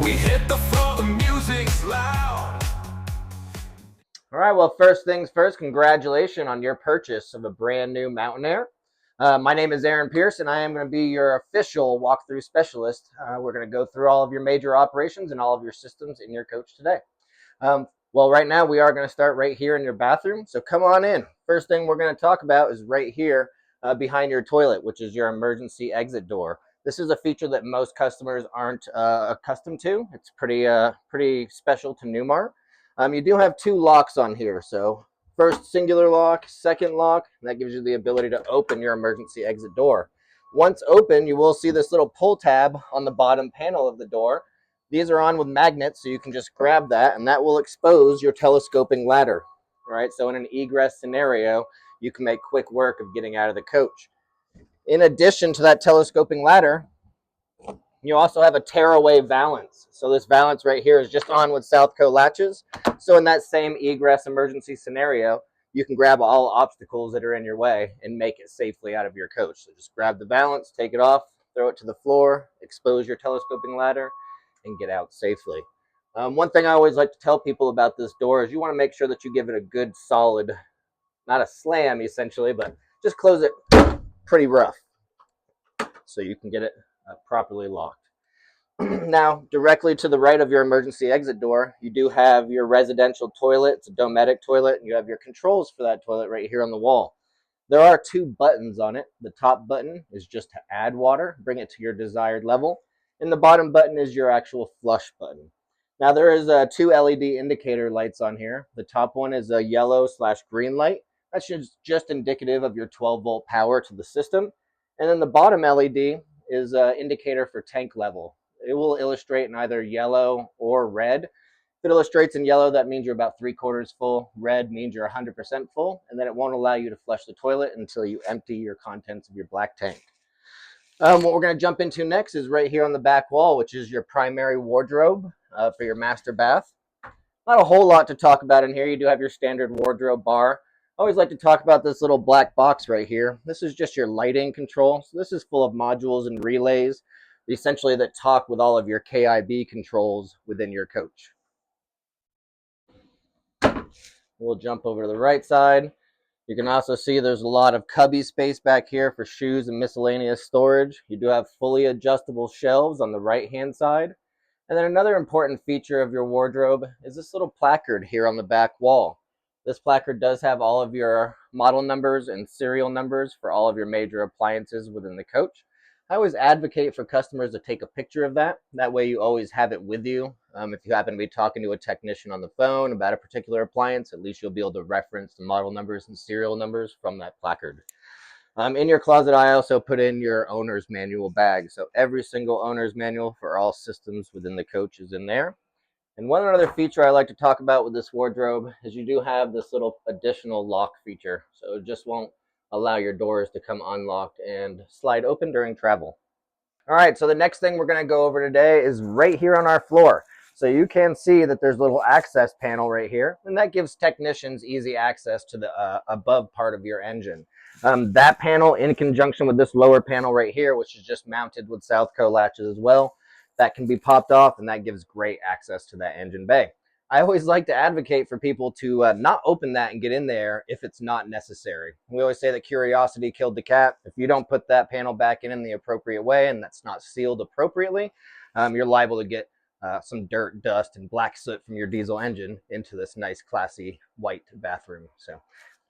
We hit the floor, the music's loud. All right, well, first things first, congratulations on your purchase of a brand new Mountain Aire. My name is Aaron Pierce, and I am going to be your official walkthrough specialist. We're going to go through all of your major operations and all of your systems in your coach today. Well, right now we are going to start right here in your bathroom, so come on in. First thing we're going to talk about is right here behind your toilet, which is your emergency exit door. This is a feature that most customers aren't accustomed to. It's pretty special to Newmar. You do have two locks on here, so first singular lock, second lock, and that gives you the ability to open your emergency exit door. Once open, you will see this little pull tab on the bottom panel of the door. These are on with magnets, so you can just grab that, and that will expose your telescoping ladder. All right, so in an egress scenario, you can make quick work of getting out of the coach. In addition to that telescoping ladder, you also have a tearaway valance. So this valance right here is just on with Southco latches. So in that same egress emergency scenario, you can grab all obstacles that are in your way and make it safely out of your coach. So just grab the valance, take it off, throw it to the floor, expose your telescoping ladder, and get out safely. One thing I always like to tell people about this door is you want to make sure that you give it a good solid, not a slam essentially, but just close it pretty rough so you can get it properly locked. Now, directly to the right of your emergency exit door, you do have your residential toilet. It's a dometic toilet, and you have your controls for that toilet right here on the wall. There are two buttons on it. The top button is just to add water, bring it to your desired level, and the bottom button is your actual flush button. Now, there is two LED indicator lights on here. The top one is a yellow/green light. That's just indicative of your 12-volt power to the system. And then the bottom LED is an indicator for tank level. It will illustrate in either yellow or red. If it illustrates in yellow, that means you're about 3/4 full. Red means you're 100% full, and then it won't allow you to flush the toilet until you empty your contents of your black tank. What we're going to jump into next is right here on the back wall, which is your primary wardrobe for your master bath. Not a whole lot to talk about in here. You do have your standard wardrobe bar. I always like to talk about this little black box right here. This is just your lighting control. So this is full of modules and relays, essentially that talk with all of your KIB controls within your coach. We'll jump over to the right side. You can also see there's a lot of cubby space back here for shoes and miscellaneous storage. You do have fully adjustable shelves on the right-hand side. And then another important feature of your wardrobe is this little placard here on the back wall. This placard does have all of your model numbers and serial numbers for all of your major appliances within the coach. I always advocate for customers to take a picture of that. That way you always have it with you. If you happen to be talking to a technician on the phone about a particular appliance, at least you'll be able to reference the model numbers and serial numbers from that placard. In your closet, I also put in your owner's manual bag. So every single owner's manual for all systems within the coach is in there. And one other feature I like to talk about with this wardrobe is you do have this little additional lock feature. So it just won't allow your doors to come unlocked and slide open during travel. All right, so the next thing we're going to go over today is right here on our floor. So you can see that there's a little access panel right here, and that gives technicians easy access to the above part of your engine. That panel, in conjunction with this lower panel right here, which is just mounted with Southco latches as well, that can be popped off, and that gives great access to that engine bay. I always like to advocate for people to not open that and get in there if it's not necessary. We always say that curiosity killed the cat. If you don't put that panel back in the appropriate way and that's not sealed appropriately, you're liable to get some dirt, dust, and black soot from your diesel engine into this nice, classy white bathroom. So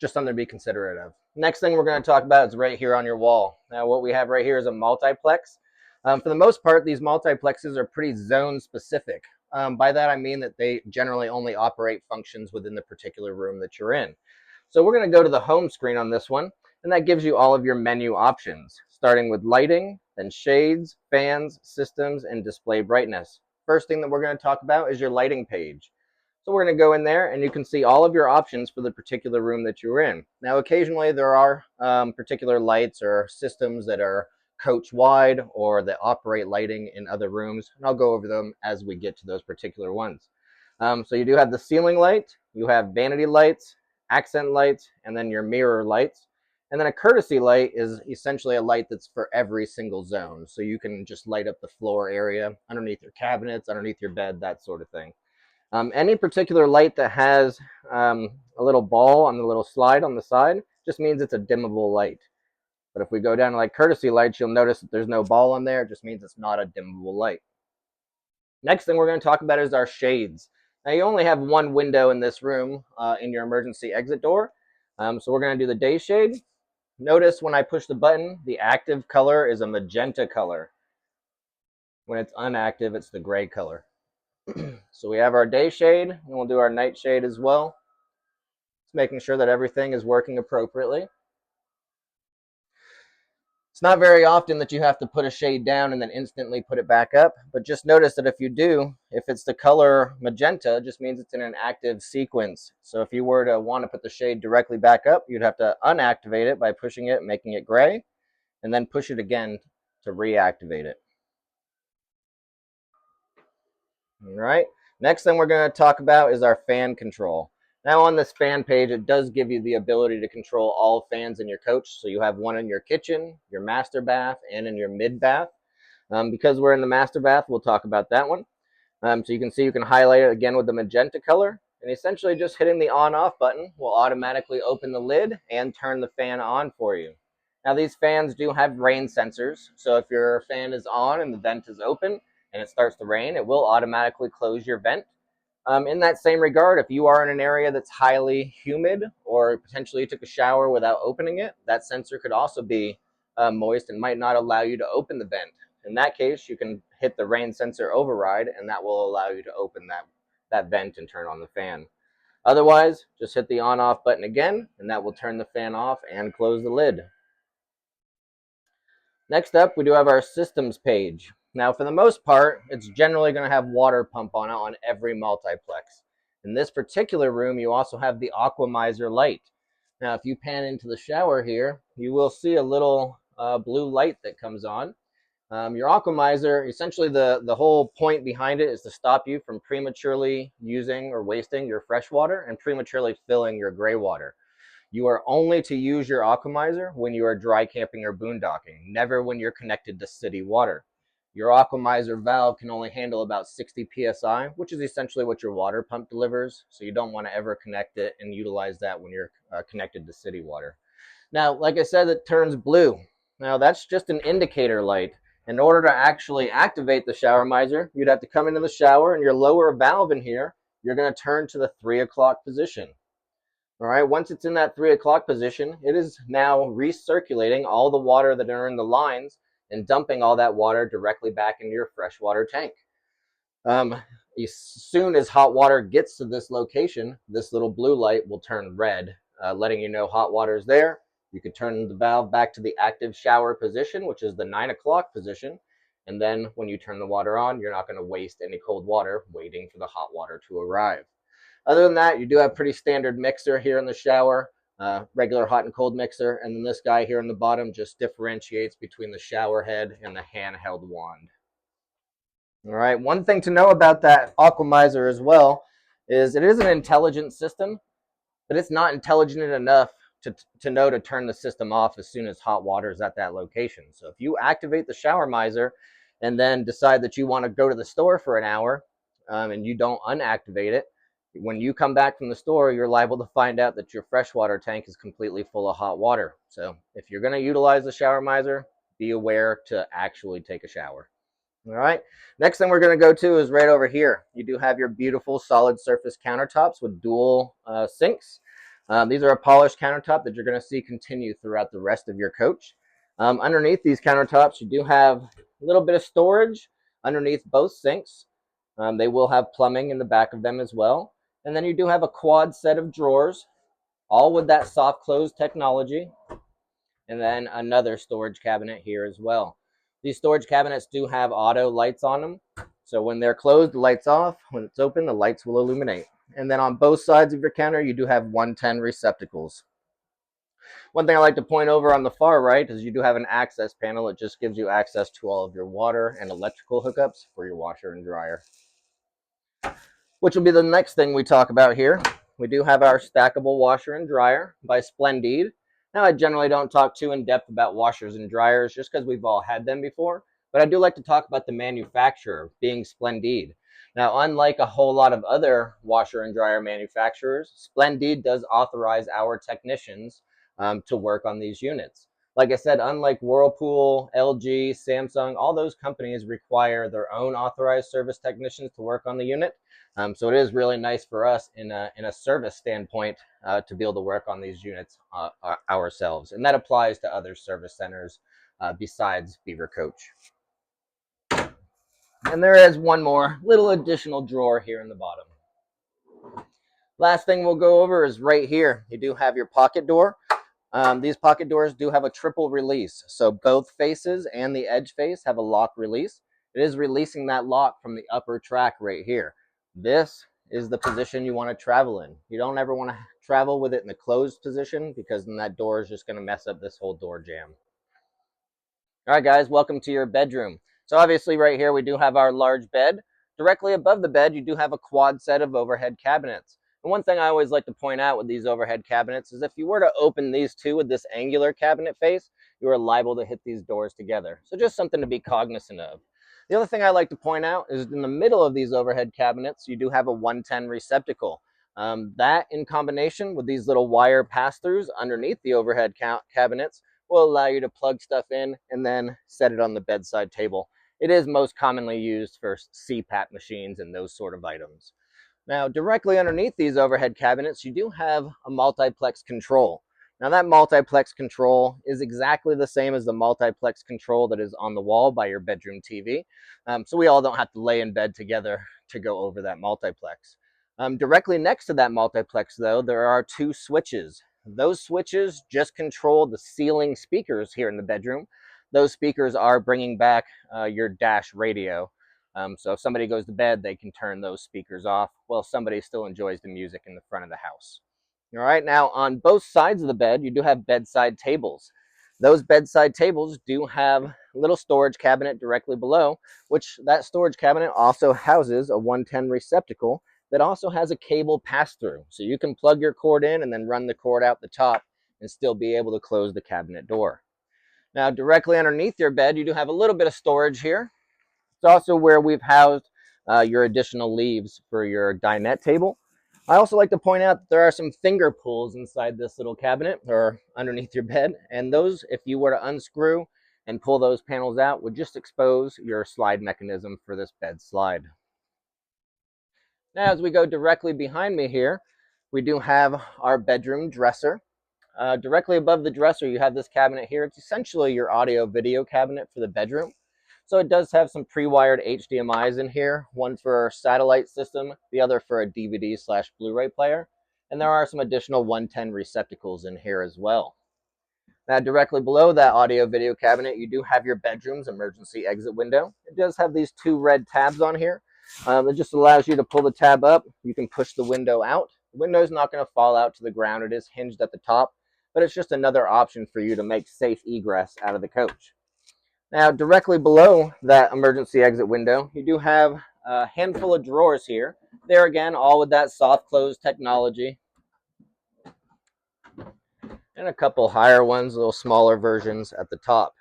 just something to be considerate of. Next thing we're going to talk about is right here on your wall. Now, what we have right here is a multiplex. For the most part, these multiplexes are pretty zone specific. By that, I mean that they generally only operate functions within the particular room that you're in. So we're going to go to the home screen on this one, and that gives you all of your menu options, starting with lighting, then shades, fans, systems, and display brightness. First thing that we're going to talk about is your lighting page. So we're going to go in there, and you can see all of your options for the particular room that you're in. Now, occasionally there are particular lights or systems that are coach wide or that operate lighting in other rooms, and I'll go over them as we get to those particular ones. So you do have the ceiling light, you have vanity lights, accent lights, and then your mirror lights. And then a courtesy light is essentially a light that's for every single zone. So you can just light up the floor area, underneath your cabinets, underneath your bed, that sort of thing. Any particular light that has a little ball on the little slide on the side just means it's a dimmable light. But if we go down to like courtesy lights, you'll notice that there's no ball on there. It just means it's not a dimmable light. Next thing we're going to talk about is our shades. Now you only have one window in this room in your emergency exit door. So we're going to do the day shade. Notice when I push the button, the active color is a magenta color. When it's inactive, it's the gray color. So we have our day shade, and we'll do our night shade as well. Just making sure that everything is working appropriately. It's not very often that you have to put a shade down and then instantly put it back up, but just notice that if you do, if it's the color magenta, it just means it's in an active sequence. So if you were to want to put the shade directly back up, you'd have to unactivate it by pushing it, making it gray, and then push it again to reactivate it. All right. Next thing we're going to talk about is our fan control. Now on this fan page, it does give you the ability to control all fans in your coach. So you have one in your kitchen, your master bath, and in your mid bath. Because we're in the master bath, we'll talk about that one. So you can see you can highlight it again with the magenta color. And essentially just hitting the on-off button will automatically open the lid and turn the fan on for you. Now these fans do have rain sensors. So if your fan is on and the vent is open and it starts to rain, it will automatically close your vent. In that same regard, if you are in an area that's highly humid or potentially you took a shower without opening it, that sensor could also be moist and might not allow you to open the vent. In that case, you can hit the rain sensor override, and that will allow you to open that vent and turn on the fan. Otherwise, just hit the on-off button again, and that will turn the fan off and close the lid. Next up, we do have our systems page. Now, for the most part, it's generally going to have water pump on it on every multiplex. In this particular room, you also have the Aquamizer light. Now, if you pan into the shower here, you will see a little blue light that comes on. Your Aquamizer, essentially the whole point behind it is to stop you from prematurely using or wasting your fresh water and prematurely filling your gray water. You are only to use your Aquamizer when you are dry camping or boondocking, never when you're connected to city water. Your Aquamizer valve can only handle about 60 psi, which is essentially what your water pump delivers, so you don't want to ever connect it and utilize that when you're connected to city water. Now, like I said, it turns blue. Now, that's just an indicator light. In order to actually activate the shower miser, you'd have to come into the shower, and your lower valve in here, you're going to turn to the 3 o'clock position. All right, once it's in that 3 o'clock position, it is now recirculating all the water that are in the lines and dumping all that water directly back into your freshwater tank. As soon as hot water gets to this location, this little blue light will turn red, letting you know hot water is there. You can turn the valve back to the active shower position, which is the 9 o'clock position. And then when you turn the water on, you're not going to waste any cold water waiting for the hot water to arrive. Other than that, you do have pretty standard mixer here in the shower, regular hot and cold mixer. And then this guy here in the bottom just differentiates between the shower head and the handheld wand. All right, one thing to know about that Aquamizer as well is it is an intelligent system, but it's not intelligent enough to know to turn the system off as soon as hot water is at that location. So if you activate the shower miser and then decide that you want to go to the store for an hour and you don't unactivate it, when you come back from the store, you're liable to find out that your freshwater tank is completely full of hot water. So if you're going to utilize the shower miser, be aware to actually take a shower. All right, next thing we're going to go to is right over here. You do have your beautiful solid surface countertops with dual sinks. These are a polished countertop that you're going to see continue throughout the rest of your coach. Underneath these countertops, you do have a little bit of storage underneath both sinks. They will have plumbing in the back of them as well. And then you do have a quad set of drawers, all with that soft close technology. And then another storage cabinet here as well. These storage cabinets do have auto lights on them. So when they're closed, the light's off. When it's open, the lights will illuminate. And then on both sides of your counter, you do have 110 receptacles. One thing I like to point over on the far right is you do have an access panel. It just gives you access to all of your water and electrical hookups for your washer and dryer. Which will be the next thing we talk about here. We do have our stackable washer and dryer by Splendide. Now, I generally don't talk too in depth about washers and dryers just because we've all had them before, but I do like to talk about the manufacturer, being Splendide. Now, unlike a whole lot of other washer and dryer manufacturers, Splendide does authorize our technicians to work on these units. Like I said, unlike Whirlpool, LG, Samsung, all those companies require their own authorized service technicians to work on the unit. So it is really nice for us in a service standpoint to be able to work on these units ourselves. And that applies to other service centers besides Beaver Coach. And there is one more little additional drawer here in the bottom. Last thing we'll go over is right here. You do have your pocket door. These pocket doors do have a triple release. So both faces and the edge face have a lock release. It is releasing that lock from the upper track right here. This is the position you want to travel in. You don't ever want to travel with it in the closed position because then that door is just going to mess up this whole door jamb. All right, guys, welcome to your bedroom. So obviously right here we do have our large bed. Directly above the bed, you do have a quad set of overhead cabinets. And one thing I always like to point out with these overhead cabinets is if you were to open these two with this angular cabinet face, you are liable to hit these doors together. So just something to be cognizant of. The other thing I like to point out is in the middle of these overhead cabinets, you do have a 110 receptacle. That in combination with these little wire pass-throughs underneath the overhead cabinets will allow you to plug stuff in and then set it on the bedside table. It is most commonly used for CPAP machines and those sort of items. Now, directly underneath these overhead cabinets, you do have a multiplex control. Now, that multiplex control is exactly the same as the multiplex control that is on the wall by your bedroom TV. So we all don't have to lay in bed together to go over that multiplex. Directly next to that multiplex, though, there are two switches. Those switches just control the ceiling speakers here in the bedroom. Those speakers are bringing back your dash radio. So if somebody goes to bed, they can turn those speakers off while somebody still enjoys the music in the front of the house. All right, now on both sides of the bed, you do have bedside tables. Those bedside tables do have a little storage cabinet directly below, which that storage cabinet also houses a 110 receptacle that also has a cable pass-through. So you can plug your cord in and then run the cord out the top and still be able to close the cabinet door. Now, directly underneath your bed, you do have a little bit of storage here. It's also where we've housed your additional leaves for your dinette table. I also like to point out that there are some finger pulls inside this little cabinet or underneath your bed. And those, if you were to unscrew and pull those panels out, would just expose your slide mechanism for this bed slide. Now, as we go directly behind me here, we do have our bedroom dresser. Directly above the dresser, you have this cabinet here. It's essentially your audio video cabinet for the bedroom. So it does have some pre-wired HDMIs in here, one for our satellite system, the other for a DVD/Blu-ray player. And there are some additional 110 receptacles in here as well. Now, directly below that audio video cabinet, you do have your bedroom's emergency exit window. It does have these two red tabs on here. It just allows you to pull the tab up. You can push the window out. The window is not going to fall out to the ground. It is hinged at the top, but it's just another option for you to make safe egress out of the coach. Now, directly below that emergency exit window, you do have a handful of drawers here. There again, all with that soft close technology. And a couple higher ones, little smaller versions at the top.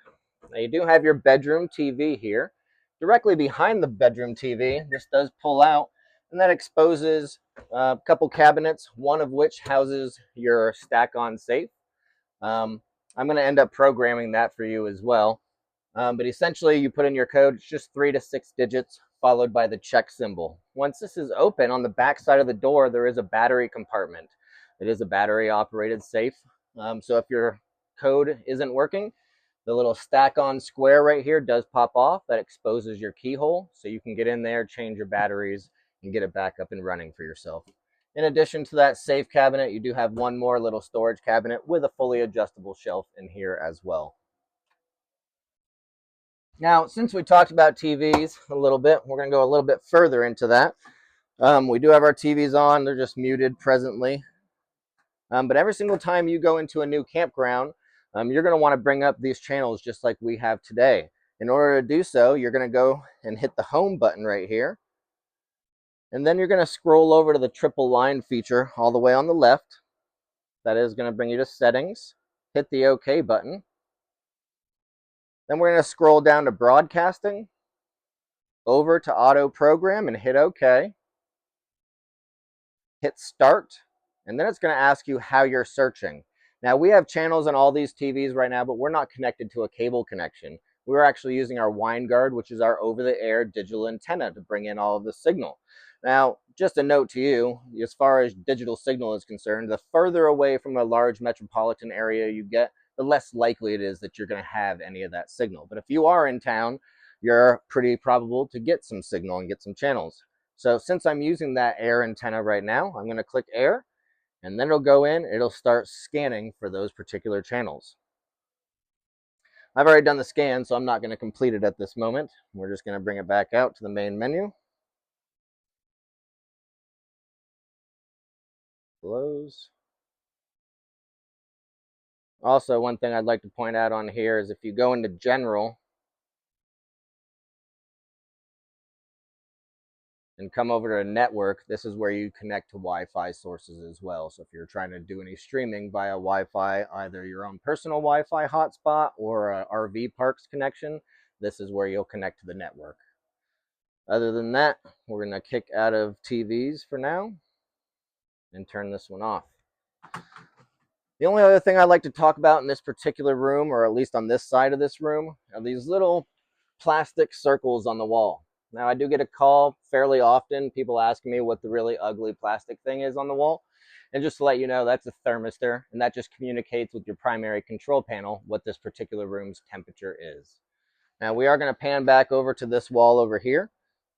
Now, you do have your bedroom TV here. Directly behind the bedroom TV, this does pull out, and that exposes a couple cabinets, one of which houses your stack-on safe. I'm going to end up programming that for you as well. But essentially, you put in your code, it's just 3 to 6 digits, followed by the check symbol. Once this is open, on the back side of the door, there is a battery compartment. It is a battery-operated safe. So if your code isn't working, the little stack-on square right here does pop off. That exposes your keyhole, so you can get in there, change your batteries, and get it back up and running for yourself. In addition to that safe cabinet, you do have one more little storage cabinet with a fully adjustable shelf in here as well. Now, since we talked about TVs a little bit, we're going to go a little bit further into that. We do have our TVs on. They're just muted presently. But every single time you go into a new campground, you're going to want to bring up these channels just like we have today. In order to do so, you're going to go and hit the home button right here. And then you're going to scroll over to the triple line feature all the way on the left. That is going to bring you to settings. hit the OK button. Then we're going to scroll down to broadcasting, over to auto program and hit OK. Hit start, and then it's going to ask you how you're searching. Now, we have channels on all these TVs right now, but we're not connected to a cable connection. We're actually using our WineGuard, which is our over-the-air digital antenna, to bring in all of the signal. Now, just a note to you, as far as digital signal is concerned, the further away from a large metropolitan area you get, the less likely it is that you're going to have any of that signal. But if you are in town, you're pretty probable to get some signal and get some channels. So since I'm using that Aire antenna right now, I'm going to click Aire, and then it'll go in, it'll start scanning for those particular channels. I've already done the scan, so I'm not going to complete it at this moment. We're just going to bring it back out to the main menu. Close. Also, one thing I'd like to point out on here is if you go into General and come over to network, this is where you connect to Wi-Fi sources as well. So if you're trying to do any streaming via Wi-Fi, either your own personal Wi-Fi hotspot or a RV parks connection, this is where you'll connect to the network. Other than that, we're going to kick out of TVs for now and turn this one off. The only other thing I'd like to talk about in this particular room, or at least on this side of this room, are these little plastic circles on the wall. Now, I do get a call fairly often, people asking me what the really ugly plastic thing is on the wall. And just to let you know, that's a thermistor, and that just communicates with your primary control panel what this particular room's temperature is. Now, we are going to pan back over to this wall over here.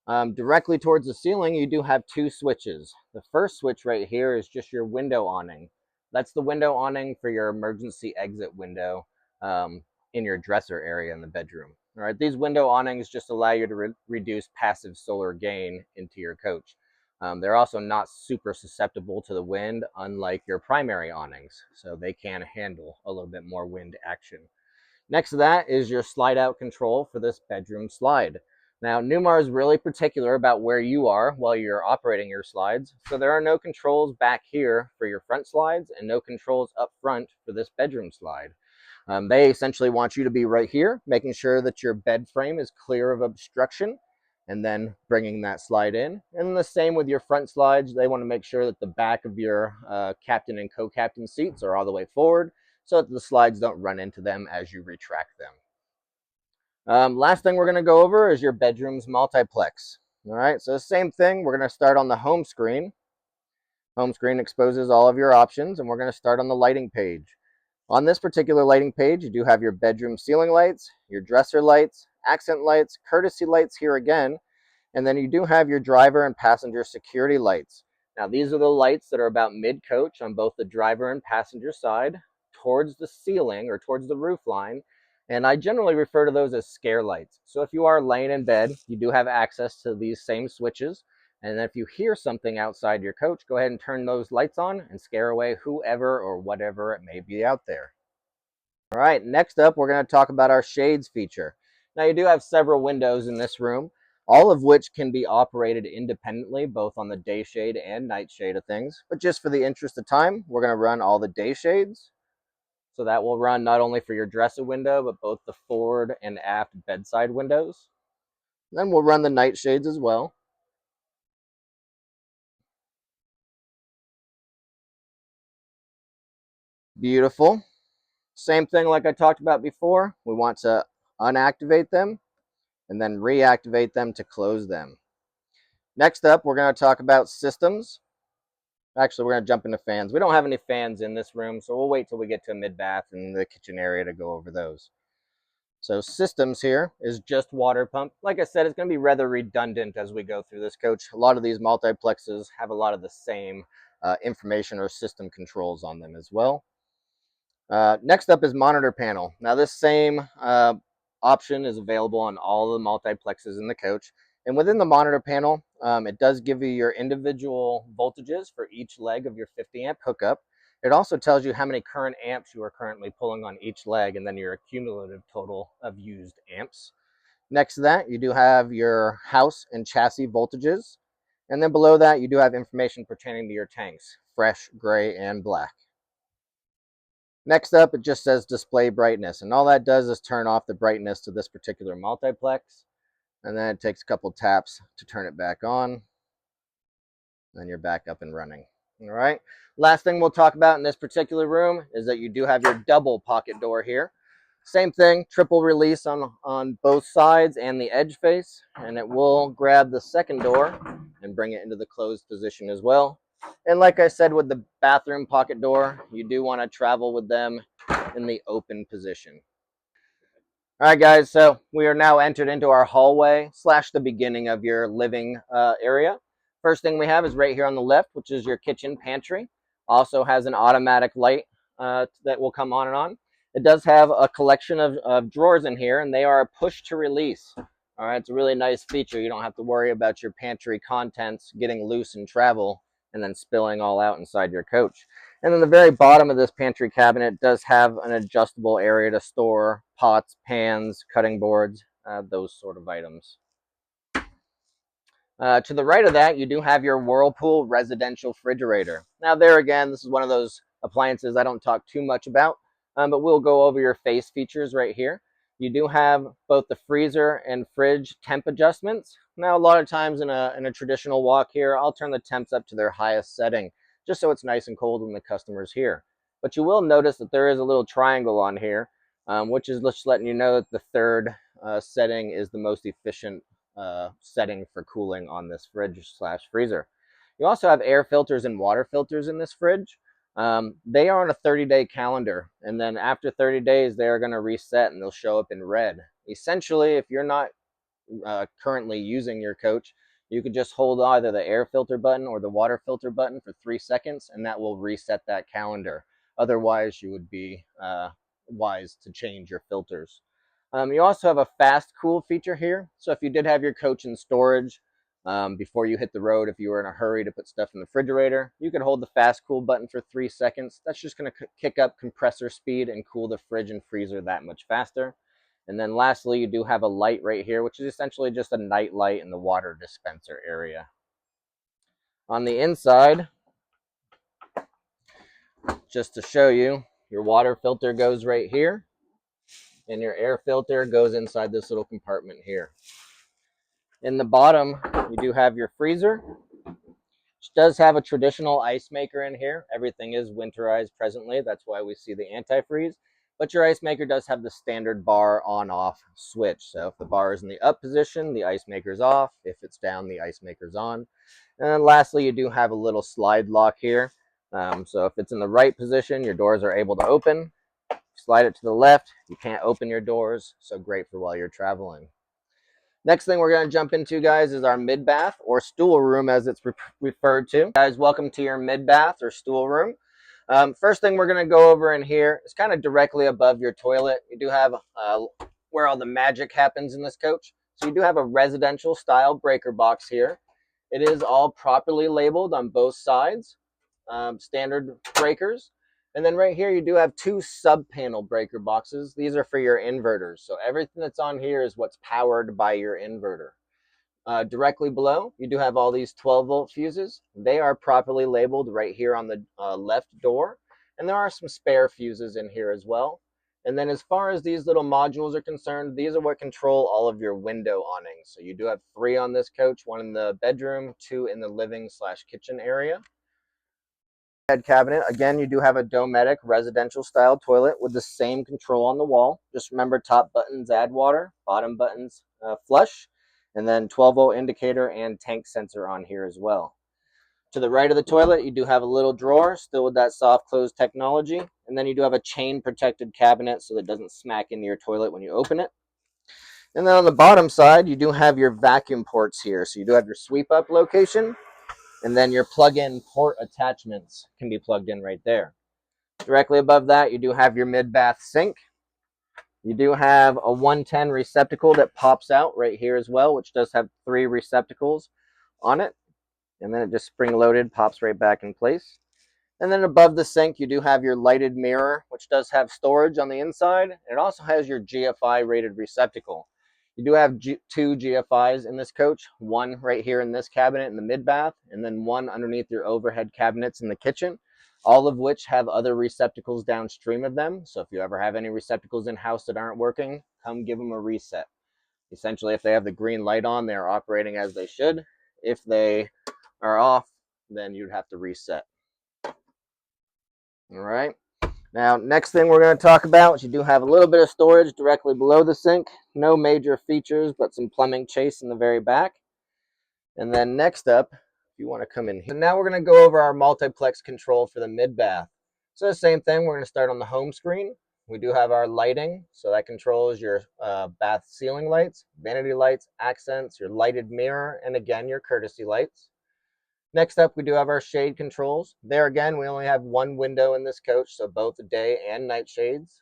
Directly towards the ceiling, you do have two switches. The first switch right here is just your window awning. That's the window awning for your emergency exit window in your dresser area in the bedroom. All right, these window awnings just allow you to reduce passive solar gain into your coach. They're also not super susceptible to the wind, unlike your primary awnings, so they can handle a little bit more wind action. Next to that is your slide out control for this bedroom slide. Now, Newmar is really particular about where you are while you're operating your slides, so there are no controls back here for your front slides and no controls up front for this bedroom slide. They essentially want you to be right here, making sure that your bed frame is clear of obstruction, and then bringing that slide in. And the same with your front slides. They want to make sure that the back of your captain and co-captain seats are all the way forward, so that the slides don't run into them as you retract them. Last thing we're going to go over is your bedroom's multiplex. All right, so same thing. We're going to start on the home screen. Home screen exposes all of your options, and we're going to start on the lighting page. On this particular lighting page, you do have your bedroom ceiling lights, your dresser lights, accent lights, courtesy lights here again, and then you do have your driver and passenger security lights. Now, these are the lights that are about mid-coach on both the driver and passenger side, towards the ceiling or towards the roof line, and I generally refer to those as scare lights. So if you are laying in bed, you do have access to these same switches, and if you hear something outside your coach, go ahead and turn those lights on and scare away whoever or whatever it may be out there. All right, next up, we're going to talk about our shades feature. Now, you do have several windows in this room, all of which can be operated independently, both on the day shade and night shade of things. But just for the interest of time, we're going to run all the day shades. So that will run not only for your dresser window, but both the forward and aft bedside windows. Then we'll run the night shades as well. Beautiful. Same thing like I talked about before. We want to unactivate them and then reactivate them to close them. Next up, we're going to talk about systems. Actually, we're going to jump into fans. We don't have any fans in this room, so we'll wait till we get to mid-bath and the kitchen area to go over those. So systems here is just water pump. Like I said, it's going to be rather redundant as we go through this coach. A lot of these multiplexes have a lot of the same information or system controls on them as well. Next up is monitor panel. Now this same option is available on all the multiplexes in the coach. And within the monitor panel, it does give you your individual voltages for each leg of your 50 amp hookup. It also tells you how many current amps you are currently pulling on each leg, and then your cumulative total of used amps. Next to that, you do have your house and chassis voltages. And then below that, you do have information pertaining to your tanks, fresh, gray, and black. Next up, it just says display brightness, and all that does is turn off the brightness to this particular multiplex, and then it takes a couple taps to turn it back on. Then you're back up and running. All right. Last thing we'll talk about in this particular room is that you do have your double pocket door here. Same thing, triple release on both sides and the edge face, and it will grab the second door and bring it into the closed position as well. And like I said with the bathroom pocket door, you do want to travel with them in the open position. All right, guys, so we are now entered into our hallway / the beginning of your living area. First thing we have is right here on the left, which is your kitchen pantry. Also has an automatic light that will come on and on. It does have a collection of drawers in here, and they are push to release. All right, it's a really nice feature. You don't have to worry about your pantry contents getting loose in travel and then spilling all out inside your coach. And then the very bottom of this pantry cabinet does have an adjustable area to store pots, pans, cutting boards, those sort of items. To the right of that, you do have your Whirlpool residential refrigerator. Now there again, this is one of those appliances I don't talk too much about, but we'll go over your face features right here. You do have both the freezer and fridge temp adjustments. Now a lot of times in a traditional walk here, I'll turn the temps up to their highest setting, just so it's nice and cold when the customer's here. But you will notice that there is a little triangle on here, which is just letting you know that the third setting is the most efficient setting for cooling on this fridge / freezer. You also have air filters and water filters in this fridge. They are on a 30-day calendar, and then after 30 days, they're going to reset and they'll show up in red. Essentially, if you're not currently using your coach, you could just hold either the air filter button or the water filter button for 3 seconds, and that will reset that calendar. Otherwise, you would be wise to change your filters. You also have a fast cool feature here. So if you did have your coach in storage before you hit the road, if you were in a hurry to put stuff in the refrigerator, you could hold the fast cool button for 3 seconds. That's just going to kick up compressor speed and cool the fridge and freezer that much faster. And then lastly, you do have a light right here, which is essentially just a night light in the water dispenser area. On the inside, just to show you, your water filter goes right here, and your air filter goes inside this little compartment here. In the bottom, you do have your freezer, which does have a traditional ice maker in here. Everything is winterized presently. That's why we see the antifreeze. But your ice maker does have the standard bar on-off switch. So if the bar is in the up position, the ice maker's off. If it's down, the ice maker's on. And then lastly, you do have a little slide lock here. So if it's in the right position, your doors are able to open. Slide it to the left, you can't open your doors. So great for while you're traveling. Next thing we're going to jump into, guys, is our mid-bath or stool room as it's referred to. Guys, welcome to your mid-bath or stool room. First thing we're going to go over in here is kind of directly above your toilet. You do have where all the magic happens in this coach. So you do have a residential style breaker box here. It is all properly labeled on both sides, standard breakers. And then right here, you do have 2 sub-panel breaker boxes. These are for your inverters. So everything that's on here is what's powered by your inverter. Directly below, you do have all these 12-volt fuses. They are properly labeled right here on the left door. And there are some spare fuses in here as well. And then as far as these little modules are concerned, these are what control all of your window awnings. So you do have 3 on this coach, 1 in the bedroom, 2 in the living / kitchen area. Head cabinet, again, you do have a Dometic residential style toilet with the same control on the wall. Just remember, top buttons add water, bottom buttons flush, and then 12-volt indicator and tank sensor on here as well. To the right of the toilet, you do have a little drawer, still with that soft close technology, and then you do have a chain protected cabinet so that it doesn't smack into your toilet when you open it. And then on the bottom side, you do have your vacuum ports here. So you do have your sweep up location, and then your plug-in port attachments can be plugged in right there. Directly above that, you do have your mid-bath sink. You do have a 110 receptacle that pops out right here as well, which does have 3 receptacles on it. And then it just spring-loaded, pops right back in place. And then above the sink, you do have your lighted mirror, which does have storage on the inside. It also has your GFI rated receptacle. You do have 2 GFIs in this coach, 1 right here in this cabinet in the mid-bath, and then 1 underneath your overhead cabinets in the kitchen. all of which have other receptacles downstream of them. So if you ever have any receptacles in-house that aren't working, come give them a reset. Essentially, if they have the green light on, they're operating as they should. If they are off, then you'd have to reset. All right. Now, next thing we're going to talk about is you do have a little bit of storage directly below the sink. No major features, but some plumbing chase in the very back. And then next up, if you want to come in here. So now we're going to go over our multiplex control for the mid-bath. So the same thing, we're going to start on the home screen. We do have our lighting, so that controls your bath ceiling lights, vanity lights, accents, your lighted mirror, and again, your courtesy lights. Next up, we do have our shade controls. There again, we only have one window in this coach, so both day and night shades.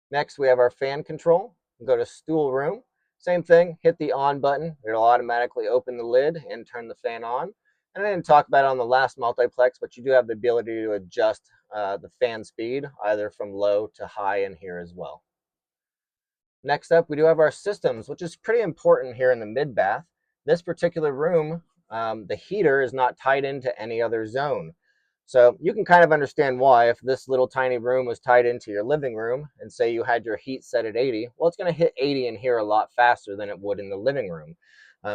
Next, we have our fan control. We'll go to stool room. Same thing, hit the on button. It'll automatically open the lid and turn the fan on. And I didn't talk about it on the last multiplex, but you do have the ability to adjust the fan speed, either from low to high in here as well. Next up, we do have our systems, which is pretty important here in the mid-bath. This particular room, the heater is not tied into any other zone. So you can kind of understand why. If this little tiny room was tied into your living room and say you had your heat set at 80, well, it's going to hit 80 in here a lot faster than it would in the living room.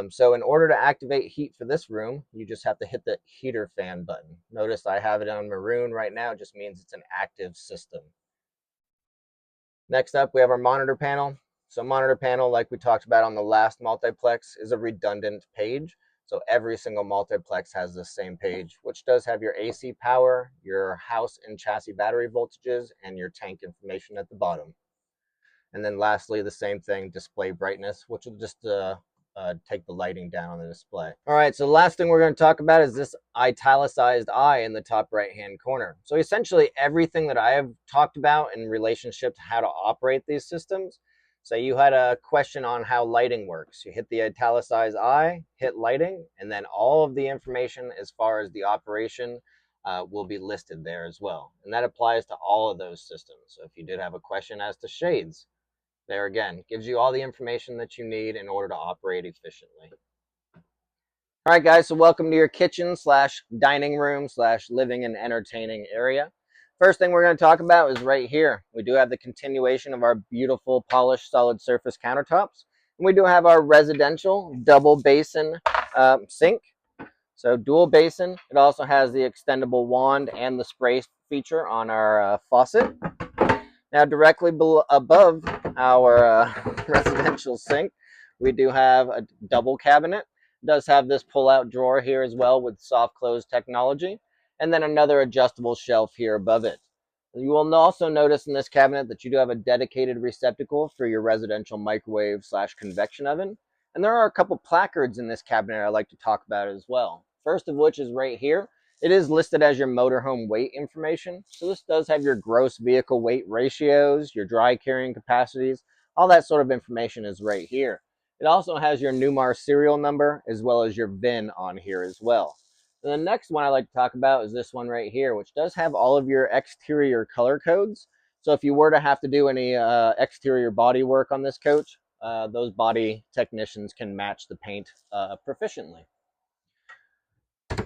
So in order to activate heat for this room, you just have to hit the heater fan button. Notice I have it on maroon right now. It just means it's an active system. Next up, we have our monitor panel. So monitor panel, like we talked about on the last multiplex, is a redundant page. So every single multiplex has the same page, which does have your AC power, your house and chassis battery voltages, and your tank information at the bottom. And then lastly, the same thing, display brightness, which will just take the lighting down on the display. All right, so the last thing we're going to talk about is this italicized I in the top right-hand corner. So essentially everything that I have talked about in relationship to how to operate these systems. So you had a question on how lighting works. You hit the italicized I, hit lighting, and then all of the information as far as the operation will be listed there as well. And that applies to all of those systems. So if you did have a question as to shades, there again, gives you all the information that you need in order to operate efficiently. All right, guys, so welcome to your kitchen slash dining room slash living and entertaining area. First thing we're going to talk about is right here. We do have the continuation of our beautiful polished solid surface countertops. And we do have our residential double basin sink. So dual basin. It also has the extendable wand and the spray feature on our faucet. Now, directly above our residential sink, we do have a double cabinet. It does have this pull-out drawer here as well with soft close technology, and then another adjustable shelf here above it. You will also notice in this cabinet that you do have a dedicated receptacle for your residential microwave slash convection oven. And there are a couple placards in this cabinet I'd like to talk about as well. First of which is right here. It is listed as your motorhome weight information. So this does have your gross vehicle weight ratios, your dry carrying capacities, all that sort of information is right here. It also has your Newmar serial number as well as your VIN on here as well. And the next one I like to talk about is this one right here, which does have all of your exterior color codes. So if you were to have to do any exterior body work on this coach, those body technicians can match the paint proficiently.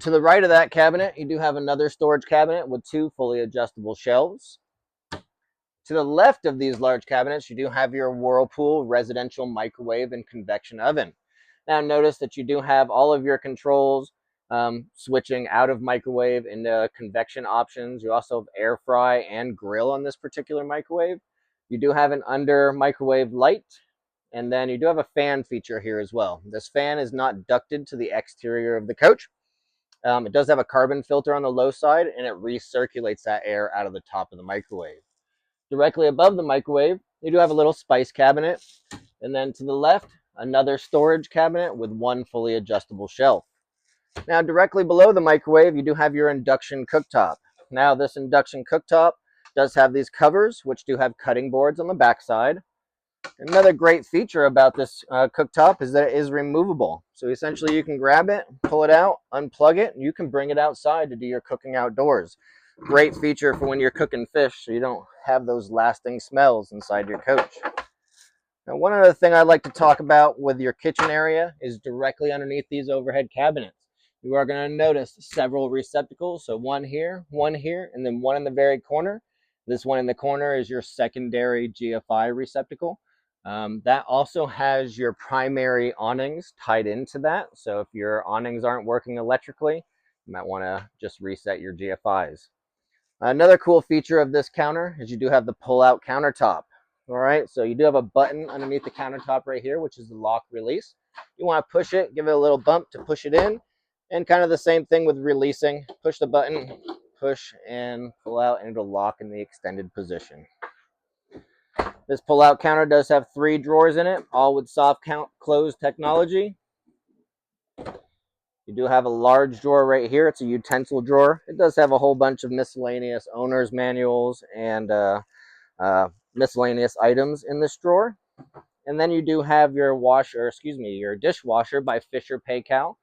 To the right of that cabinet, you do have another storage cabinet with two fully adjustable shelves. To the left of these large cabinets, you do have your Whirlpool residential microwave and convection oven. Now notice that you do have all of your controls switching out of microwave into convection options. You also have air fry and grill on this particular microwave. You do have an under microwave light, and then you do have a fan feature here as well. This fan is not ducted to the exterior of the coach. It does have a carbon filter on the low side, and it recirculates that air out of the top of the microwave. Directly above the microwave, you do have a little spice cabinet, and then to the left, another storage cabinet with one fully adjustable shelf. Now, directly below the microwave, you do have your induction cooktop. Now, this induction cooktop does have these covers, which do have cutting boards on the backside. Another great feature about this cooktop is that it is removable. So essentially you can grab it, pull it out, unplug it, and you can bring it outside to do your cooking outdoors. Great feature for when you're cooking fish so you don't have those lasting smells inside your coach. Now, one other thing I'd like to talk about with your kitchen area is directly underneath these overhead cabinets. You are going to notice several receptacles. So one here, and then one in the very corner. This one in the corner is your secondary GFI receptacle. That also has your primary awnings tied into that. So if your awnings aren't working electrically, you might want to just reset your GFIs. Another cool feature of this counter is you do have the pull-out countertop. All right, so you do have a button underneath the countertop right here, which is the lock release. You want to push it, give it a little bump to push it in, and kind of the same thing with releasing. Push the button, push and pull out, and it'll lock in the extended position. This pull-out counter does have 3 drawers in it, all with soft count close technology. You do have a large drawer right here. It's a utensil drawer. It does have a whole bunch of miscellaneous owner's manuals and miscellaneous items in this drawer. And then you do have your your dishwasher by Fisher Paykel.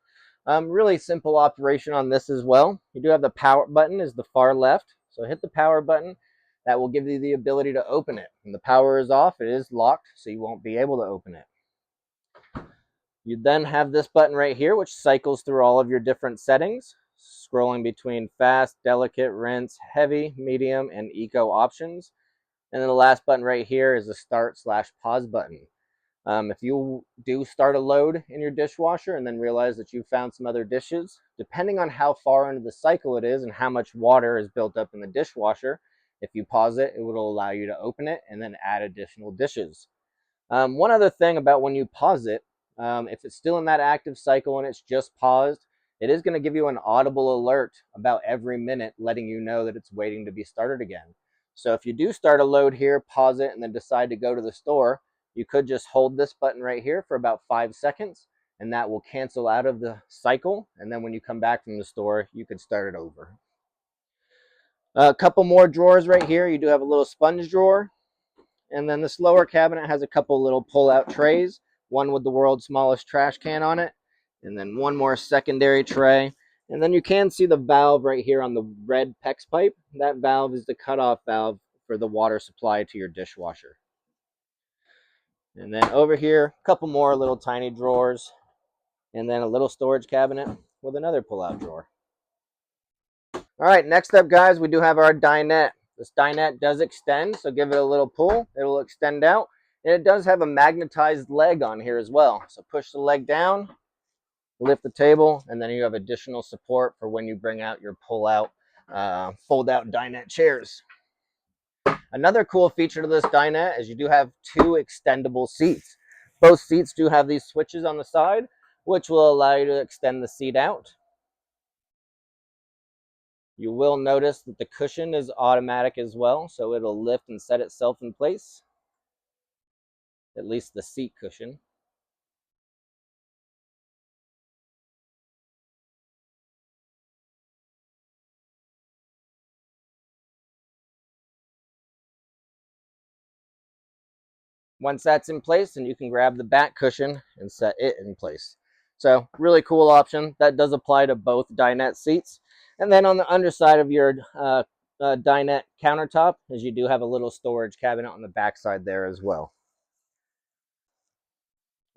Really simple operation on this as well. You do have the power button is the far left. So hit the power button. That will give you the ability to open it. When the power is off, it is locked, so you won't be able to open it. You then have this button right here, which cycles through all of your different settings, scrolling between fast, delicate, rinse, heavy, medium, and eco options. And then the last button right here is the start/pause button. If you do start a load in your dishwasher and then realize that you found some other dishes, depending on how far into the cycle it is and how much water is built up in the dishwasher, if you pause it, it will allow you to open it and then add additional dishes. One other thing about when you pause it, if it's still in that active cycle and it's just paused, it is going to give you an audible alert about every minute, letting you know that it's waiting to be started again. So if you do start a load here, pause it, and then decide to go to the store, you could just hold this button right here for about 5 seconds, and that will cancel out of the cycle. And then when you come back from the store, you could start it over. A couple more drawers right here. You do have a little sponge drawer. And then this lower cabinet has a couple little pull-out trays, one with the world's smallest trash can on it, and then one more secondary tray. And then you can see the valve right here on the red PEX pipe. That valve is the cutoff valve for the water supply to your dishwasher. And then over here, a couple more little tiny drawers, and then a little storage cabinet with another pull-out drawer. All right, next up, guys, we do have our dinette. This dinette does extend, so give it a little pull. It will extend out. And it does have a magnetized leg on here as well. So push the leg down, lift the table, and then you have additional support for when you bring out your pull-out, fold-out dinette chairs. Another cool feature to this dinette is you do have 2 extendable seats. Both seats do have these switches on the side, which will allow you to extend the seat out. You will notice that the cushion is automatic as well, so it'll lift and set itself in place, at least the seat cushion. Once that's in place, then you can grab the back cushion and set it in place. So really cool option. That does apply to both dinette seats. And then on the underside of your dinette countertop is you do have a little storage cabinet on the back side there as well.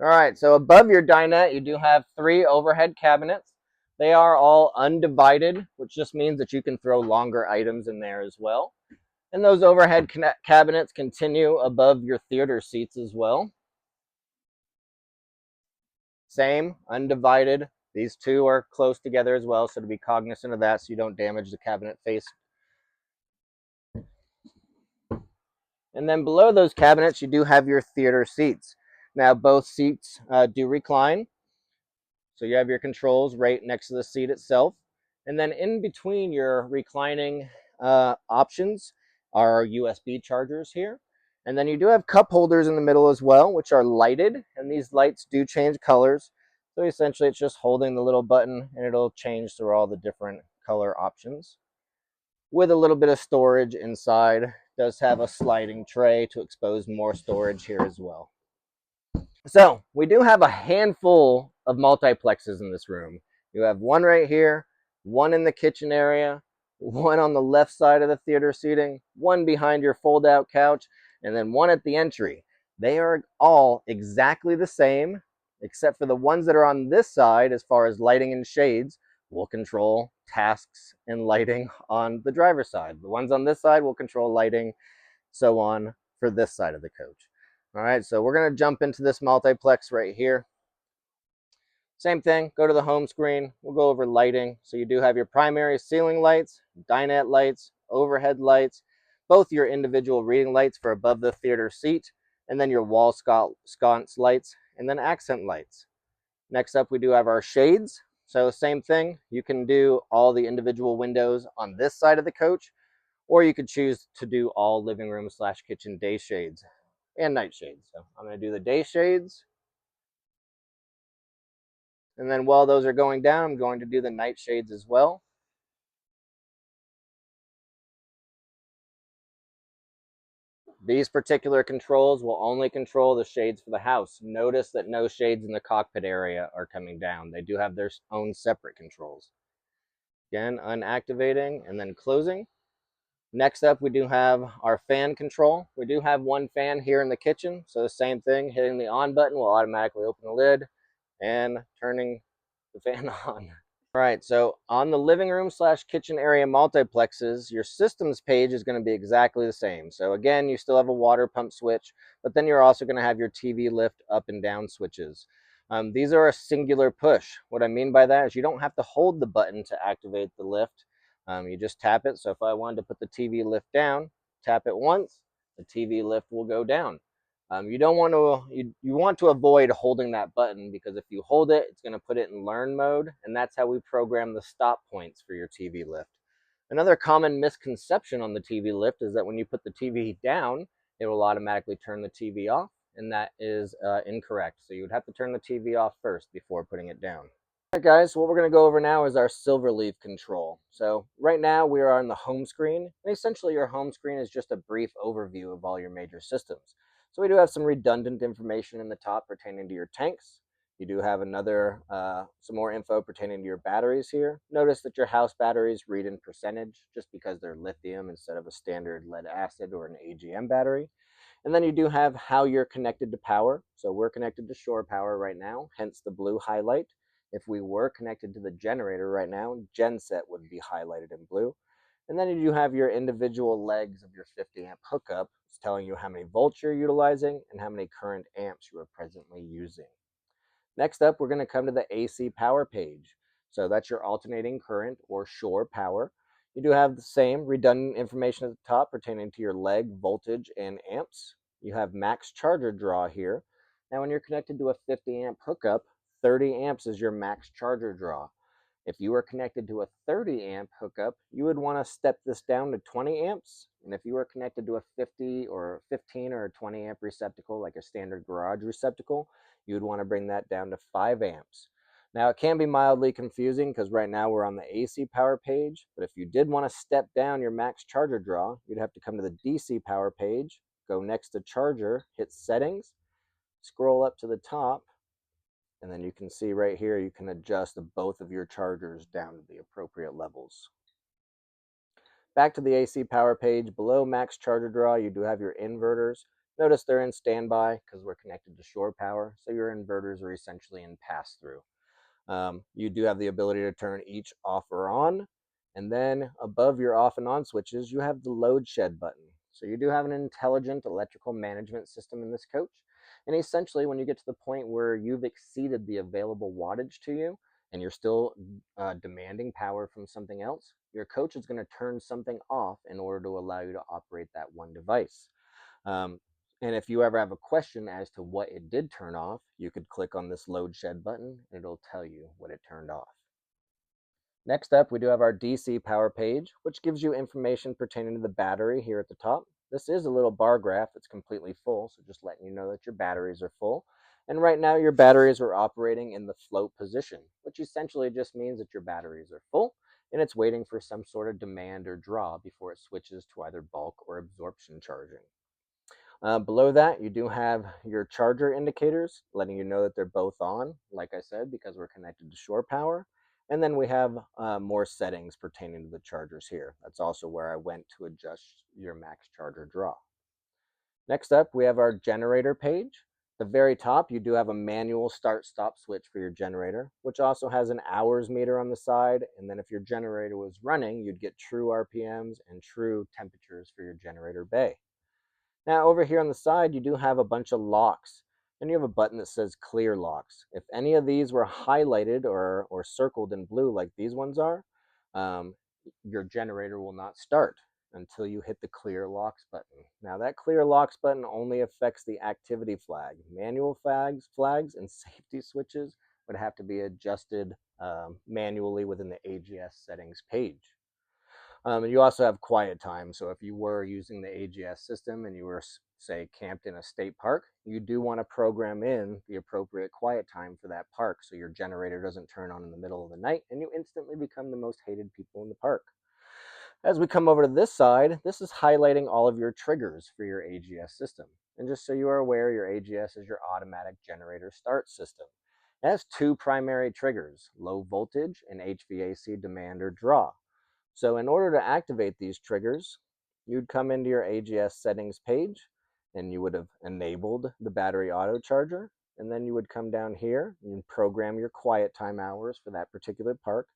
All right, so above your dinette, you do have 3 overhead cabinets. They are all undivided, which just means that you can throw longer items in there as well. And those overhead cabinets continue above your theater seats as well. Same, undivided. These 2 are close together as well, so to be cognizant of that so you don't damage the cabinet face. And then below those cabinets, you do have your theater seats. Now, both seats do recline. So you have your controls right next to the seat itself. And then in between your reclining options are USB chargers here. And then you do have cup holders in the middle as well, which are lighted. And these lights do change colors. So essentially it's just holding the little button and it'll change through all the different color options. With a little bit of storage inside. It does have a sliding tray to expose more storage here as well. So we do have a handful of multiplexes in this room. You have one right here, one in the kitchen area, one on the left side of the theater seating, one behind your fold-out couch, and then one at the entry. They are all exactly the same, except for the ones that are on this side as far as lighting and shades will control tasks and lighting on the driver's side. The ones on this side will control lighting, so on for this side of the coach. All right, so we're going to jump into this multiplex right here. Same thing, go to the home screen. We'll go over lighting. So you do have your primary ceiling lights, dinette lights, overhead lights, both your individual reading lights for above the theater seat, and then your wall sconce lights, and then accent lights. Next up, we do have our shades. So same thing, you can do all the individual windows on this side of the coach, or you could choose to do all living room / kitchen day shades and night shades. So I'm going to do the day shades. And then while those are going down, I'm going to do the night shades as well. These particular controls will only control the shades for the house. Notice that no shades in the cockpit area are coming down. They do have their own separate controls. Again, unactivating and then closing. Next up, we do have our fan control. We do have one fan here in the kitchen. So the same thing, hitting the on button will automatically open the lid and turning the fan on. All right, so on the living room / kitchen area multiplexes, your systems page is going to be exactly the same. So again, you still have a water pump switch, but then you're also going to have your TV lift up and down switches. These are a singular push. What I mean by that is you don't have to hold the button to activate the lift. You just tap it. So if I wanted to put the TV lift down, tap it once, the TV lift will go down. You don't want to you want to avoid holding that button, because if you hold it, it's going to put it in learn mode, and that's how we program the stop points for your TV lift. Another common misconception on the TV lift is that when you put the TV down, it will automatically turn the TV off, and that is incorrect. So you would have to turn the TV off first before putting it down. All right, guys, what we're going to go over now is our silver leaf control. So right now we are on the home screen, and essentially your home screen is just a brief overview of all your major systems. So we do have some redundant information in the top pertaining to your tanks. You do have some more info pertaining to your batteries here. Notice that your house batteries read in percentage just because they're lithium instead of a standard lead acid or an AGM battery. And then you do have how you're connected to power. So we're connected to shore power right now, hence the blue highlight. If we were connected to the generator right now, genset would be highlighted in blue. And then you do have your individual legs of your 50 amp hookup. It's telling you how many volts you're utilizing and how many current amps you are presently using. Next up, we're going to come to the AC power page. So that's your alternating current or shore power. You do have the same redundant information at the top pertaining to your leg voltage and amps. You have max charger draw here. Now when you're connected to a 50 amp hookup, 30 amps is your max charger draw. If you were connected to a 30 amp hookup, you would want to step this down to 20 amps. And if you were connected to a 50 or 15 or a 20 amp receptacle, like a standard garage receptacle, you would want to bring that down to 5 amps. Now, it can be mildly confusing because right now we're on the AC power page, but if you did want to step down your max charger draw, you'd have to come to the DC power page, go next to charger, hit settings, scroll up to the top, and then you can see right here, you can adjust both of your chargers down to the appropriate levels. Back to the AC power page, below max charger draw, you do have your inverters. Notice they're in standby because we're connected to shore power, so your inverters are essentially in pass-through. You do have the ability to turn each off or on, and then above your off and on switches, you have the load shed button. So you do have an intelligent electrical management system in this coach. And essentially, when you get to the point where you've exceeded the available wattage to you, and you're still demanding power from something else, your coach is going to turn something off in order to allow you to operate that one device. Um, and if you ever have a question as to what it did turn off, you could click on this load shed button and it'll tell you what it turned off. Next up, we do have our DC power page, which gives you information pertaining to the battery here at the top. This is a little bar graph that's completely full, so just letting you know that your batteries are full. And right now your batteries are operating in the float position, which essentially just means that your batteries are full and it's waiting for some sort of demand or draw before it switches to either bulk or absorption charging. Below that, you do have your charger indicators, letting you know that they're both on, like I said, because we're connected to shore power. And then we have more settings pertaining to the chargers here. That's also where I went to adjust your max charger draw. Next up, we have our generator page. the very top, you do have a manual start-stop switch for your generator, which also has an hours meter on the side. And then if your generator was running, you'd get true RPMs and true temperatures for your generator bay. Now over here on the side, you do have a bunch of locks, and you have a button that says clear locks. If any of these were highlighted or circled in blue like these ones are, um, your generator will not start until you hit the clear locks button. Now that clear locks button only affects the activity flag. Manual flags and safety switches would have to be adjusted manually within the AGS settings page. And you also have quiet time. So if you were using the AGS system and you were, say, camped in a state park, you do want to program in the appropriate quiet time for that park so your generator doesn't turn on in the middle of the night and you instantly become the most hated people in the park. As we come over to this side, this is highlighting all of your triggers for your AGS system. And just so you are aware, your AGS is your automatic generator start system. It has two primary triggers, low voltage and HVAC demand or draw. So in order to activate these triggers, you'd come into your AGS settings page and you would have enabled the battery auto charger. And then you would come down here and program your quiet time hours for that particular park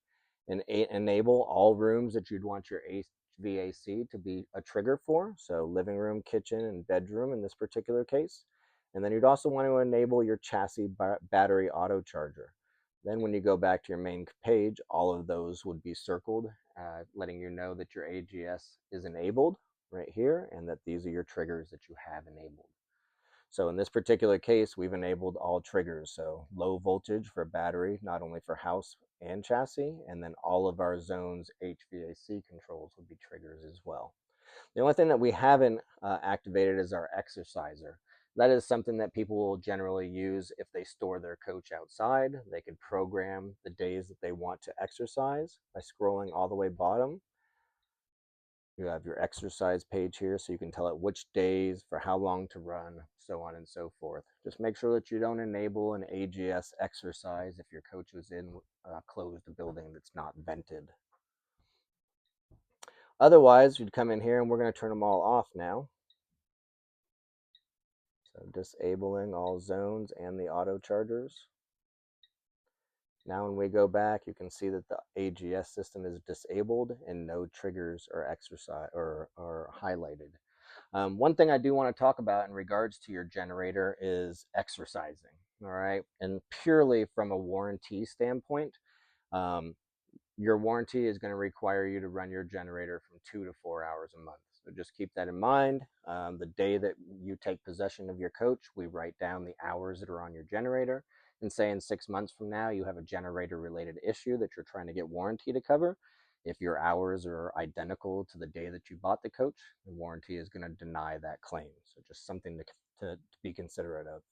and enable all rooms that you'd want your HVAC to be a trigger for. So living room, kitchen, and bedroom in this particular case. And then you'd also want to enable your chassis battery auto charger. Then when you go back to your main page, all of those would be circled, letting you know that your AGS is enabled right here and that these are your triggers that you have enabled. So in this particular case, we've enabled all triggers. So low voltage for battery, not only for house and chassis, and then all of our zones HVAC controls would be triggers as well. The only thing that we haven't activated is our exerciser. That is something that people will generally use if they store their coach outside. They can program the days that they want to exercise by scrolling all the way bottom. You have your exercise page here, so you can tell it which days, for how long to run, so on and so forth. Just make sure that you don't enable an AGS exercise if your coach was in a closed building that's not vented. Otherwise, you'd come in here and we're going to turn them all off now. So disabling all zones and the auto chargers. Now when we go back, you can see that the AGS system is disabled and no triggers or exercise or highlighted. One thing I do want to talk about in regards to your generator is exercising. All right, and purely from a warranty standpoint, um, your warranty is going to require you to run your generator from 2 to 4 hours a month. So just keep that in mind. The day that you take possession of your coach, we write down the hours that are on your generator. And say in 6 months from now, you have a generator related issue that you're trying to get warranty to cover. If your hours are identical to the day that you bought the coach, the warranty is going to deny that claim. So just something to be considerate of.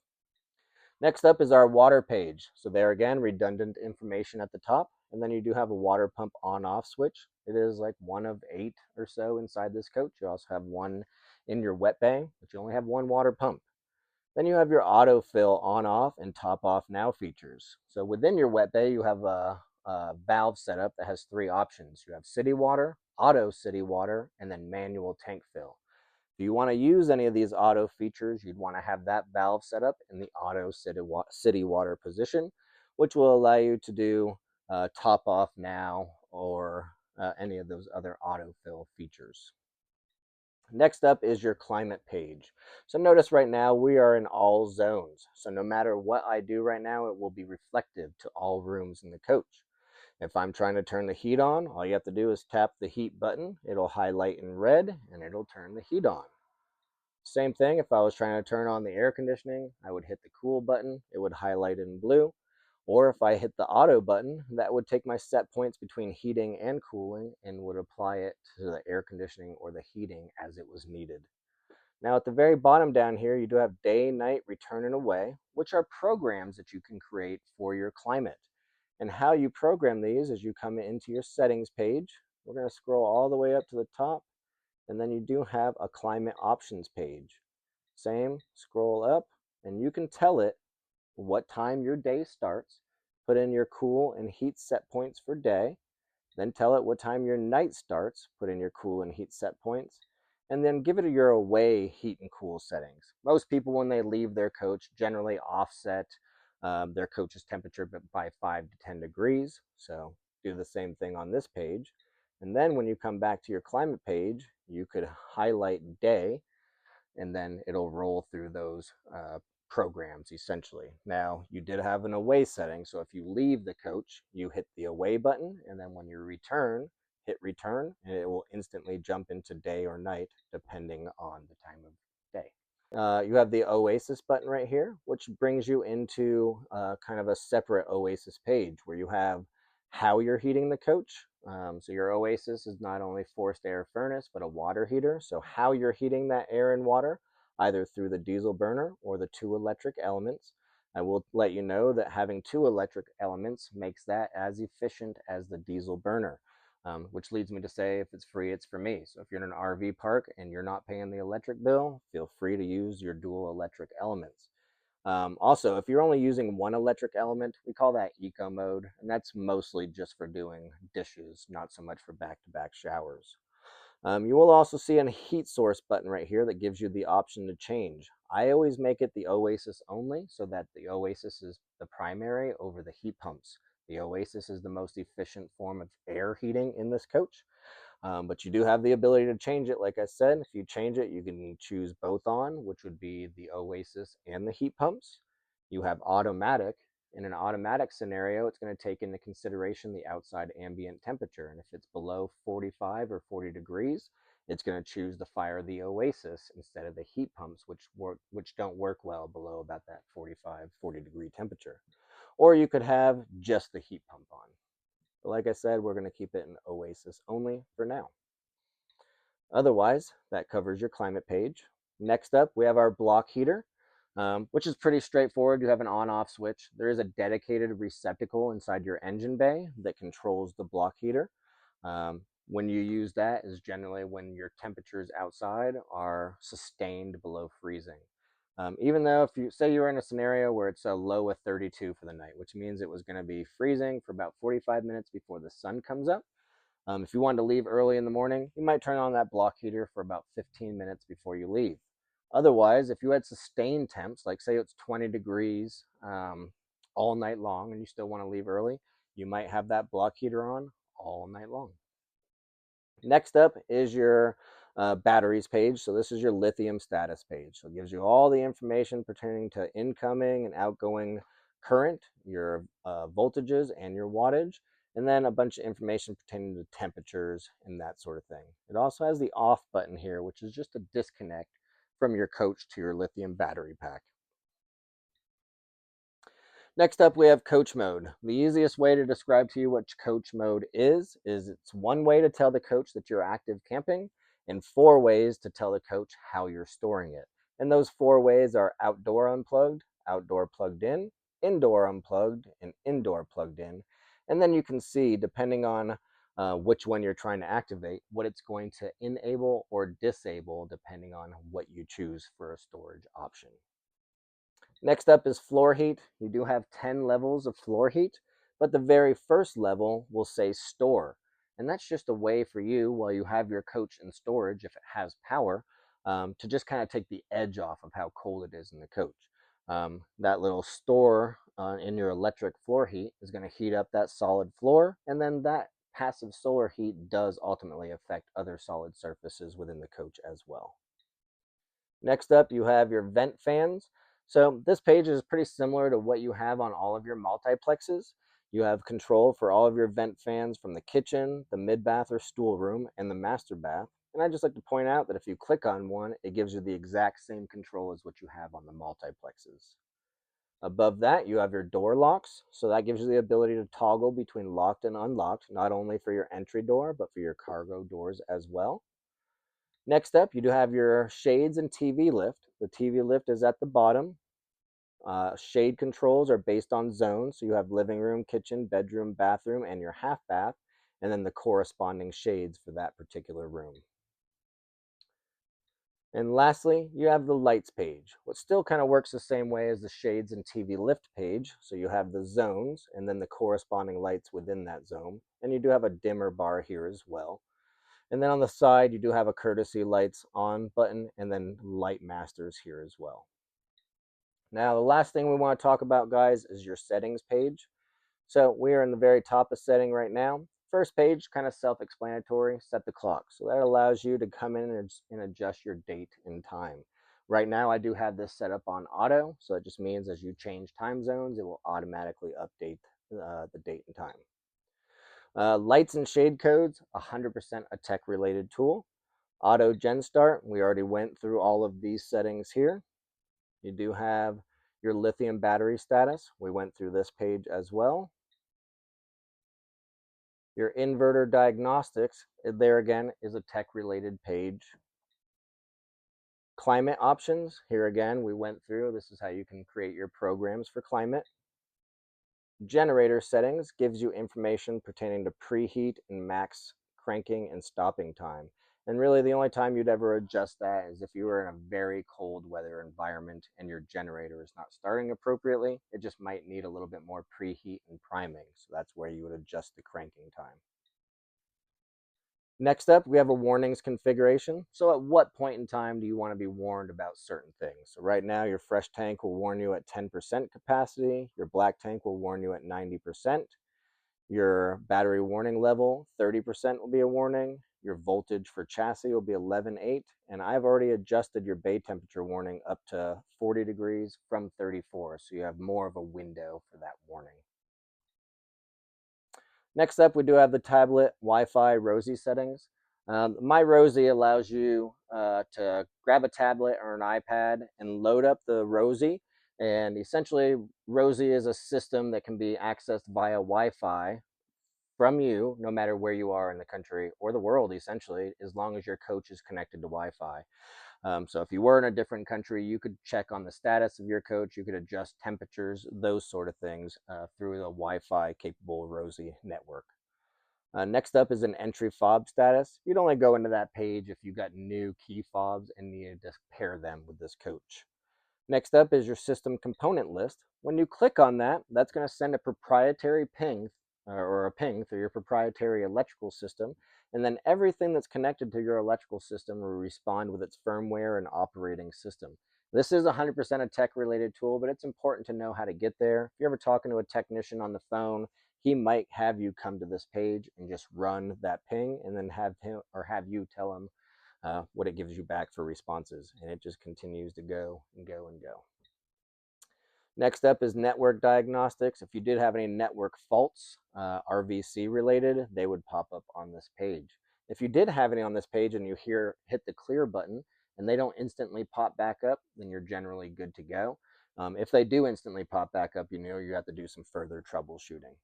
Next up is our water page. So there again, redundant information at the top. And then you do have a water pump on-off switch. It is like one of 8 or so inside this coach. You also have one in your wet bay, but you only have one water pump. Then you have your autofill on-off and top-off now features. So within your wet bay, you have a valve setup that has 3 options. You have city water, auto city water, and then manual tank fill. If you want to use any of these auto features, you'd want to have that valve set up in the auto city water position, which will allow you to do top off now or any of those other autofill features. Next up is your climate page. So notice right now we are in all zones. So no matter what I do right now, it will be reflective to all rooms in the coach. If I'm trying to turn the heat on, all you have to do is tap the heat button. It'll highlight in red and it'll turn the heat on. Same thing, if I was trying to turn on the air conditioning, I would hit the cool button. It would highlight in blue. Or if I hit the auto button, that would take my set points between heating and cooling and would apply it to the air conditioning or the heating as it was needed. Now at the very bottom down here, you do have day, night, return, and away, which are programs that you can create for your climate. And how you program these is you come into your settings page. We're going to scroll all the way up to the top, and then you do have a climate options page. Same, scroll up, and you can tell it what time your day starts, put in your cool and heat set points for day, then tell it what time your night starts, put in your cool and heat set points, and then give it your away heat and cool settings. Most people, when they leave their coach, generally offset their coach's temperature by 5 to 10 degrees. So do the same thing on this page. And then when you come back to your climate page, you could highlight day, and then it'll roll through those programs essentially. Now, you did have an away setting, so if you leave the coach, you hit the away button, and then when you return, hit return, and it will instantly jump into day or night depending on the time of day. You have the Oasis button right here, which brings you into kind of a separate Oasis page where you have how you're heating the coach. So your Oasis is not only forced air furnace, but a water heater. So how you're heating that air and water, either through the diesel burner or the 2 electric elements. I will let you know that having 2 electric elements makes that as efficient as the diesel burner. Which leads me to say, if it's free, it's for me. So if you're in an RV park and you're not paying the electric bill, feel free to use your dual electric elements. Also, if you're only using 1 electric element, we call that eco mode, and that's mostly just for doing dishes, not so much for back-to-back showers. You will also see a heat source button right here that gives you the option to change. I always make it the Oasis only so that the Oasis is the primary over the heat pumps. The Oasis is the most efficient form of air heating in this coach, but you do have the ability to change it. Like I said, if you change it, you can choose both on, which would be the Oasis and the heat pumps. You have automatic. In an automatic scenario, it's going to take into consideration the outside ambient temperature. And if it's below 45 or 40 degrees, it's going to choose to fire the Oasis instead of the heat pumps, which don't work well below about that 45, 40-degree temperature. Or you could have just the heat pump on. But like I said, we're going to keep it in Oasis only for now. Otherwise, that covers your climate page. Next up, we have our block heater, which is pretty straightforward. You have an on-off switch. There is a dedicated receptacle inside your engine bay that controls the block heater. When you use that is generally when your temperatures outside are sustained below freezing. Even though if you say you're in a scenario where it's a low of 32 for the night, which means it was going to be freezing for about 45 minutes before the sun comes up. If you wanted to leave early in the morning, you might turn on that block heater for about 15 minutes before you leave. Otherwise, if you had sustained temps, like say it's 20 degrees all night long and you still want to leave early, you might have that block heater on all night long. Next up is your batteries page. So this is your lithium status page. So it gives you all the information pertaining to incoming and outgoing current, your voltages and your wattage, and then a bunch of information pertaining to temperatures and that sort of thing. It also has the off button here, which is just a disconnect from your coach to your lithium battery pack. Next up, we have coach mode. The easiest way to describe to you what coach mode is it's 1 way to tell the coach that you're active camping and 4 ways to tell the coach how you're storing it. And those 4 ways are outdoor unplugged, outdoor plugged in, indoor unplugged, and indoor plugged in. And then you can see, depending on which one you're trying to activate, what it's going to enable or disable depending on what you choose for a storage option. Next up is floor heat. You do have 10 levels of floor heat, but the very first level will say store. And that's just a way for you, while you have your coach in storage, if it has power, to just kind of take the edge off of how cold it is in the coach. That little store in your electric floor heat is going to heat up that solid floor, and then that passive solar heat does ultimately affect other solid surfaces within the coach as well. Next up, you have your vent fans. So this page is pretty similar to what you have on all of your multiplexes. You have control for all of your vent fans from the kitchen, the mid-bath or stool room, and the master bath. And I'd just like to point out that if you click on one, it gives you the exact same control as what you have on the multiplexes. Above that, you have your door locks. So that gives you the ability to toggle between locked and unlocked, not only for your entry door, but for your cargo doors as well. Next up, you do have your shades and TV lift. The TV lift is at the bottom. Shade controls are based on zones. So you have living room, kitchen, bedroom, bathroom, and your half bath, and then the corresponding shades for that particular room. And lastly, you have the lights page, which still kind of works the same way as the shades and TV lift page. So you have the zones and then the corresponding lights within that zone. And you do have a dimmer bar here as well. And then on the side, you do have a courtesy lights on button and then light masters here as well. Now, the last thing we want to talk about, guys, is your settings page. So we are in the very top of setting right now. First page, kind of self-explanatory, set the clock. So that allows you to come in and adjust your date and time. Right now, I do have this set up on auto, so it just means as you change time zones, it will automatically update the date and time. Lights and shade codes, 100% a tech-related tool. Auto Gen Start, we already went through all of these settings here. You do have your lithium battery status. We went through this page as well. Your inverter diagnostics, there again is a tech-related page. Climate options, here again we went through. This is how you can create your programs for climate. Generator settings gives you information pertaining to preheat and max cranking and stopping time. And really the only time you'd ever adjust that is if you were in a very cold weather environment and your generator is not starting appropriately. It just might need a little bit more preheat and priming. So that's where you would adjust the cranking time. Next up, we have a warnings configuration. So at what point in time do you want to be warned about certain things? So right now, your fresh tank will warn you at 10% capacity. Your black tank will warn you at 90%. Your battery warning level, 30% will be a warning. Your voltage for chassis will be 11.8. And I've already adjusted your bay temperature warning up to 40 degrees from 34. So you have more of a window for that warning. Next up, we do have the tablet Wi-Fi Rosie settings. My Rosie allows you to grab a tablet or an iPad and load up the Rosie. And essentially, Rosie is a system that can be accessed via Wi-Fi from you, no matter where you are in the country or the world, essentially, as long as your coach is connected to Wi-Fi. So if you were in a different country, you could check on the status of your coach. You could adjust temperatures, those sort of things through the Wi-Fi capable Rosie network. Next up is an entry fob status. You'd only go into that page if you got new key fobs and needed to pair them with this coach. Next up is your system component list. When you click on that, that's going to send a proprietary ping or a ping through your proprietary electrical system. And then everything that's connected to your electrical system will respond with its firmware and operating system. This is 100% a tech-related tool, but it's important to know how to get there. If you're ever talking to a technician on the phone, he might have you come to this page and just run that ping and then have him or have you tell him what it gives you back for responses. And it just continues to go and go and go. Next up is network diagnostics. If you did have any network faults, RVC related, they would pop up on this page. If you did have any on this page and you hit the clear button and they don't instantly pop back up, then you're generally good to go. If they do instantly pop back up, you know you have to do some further troubleshooting.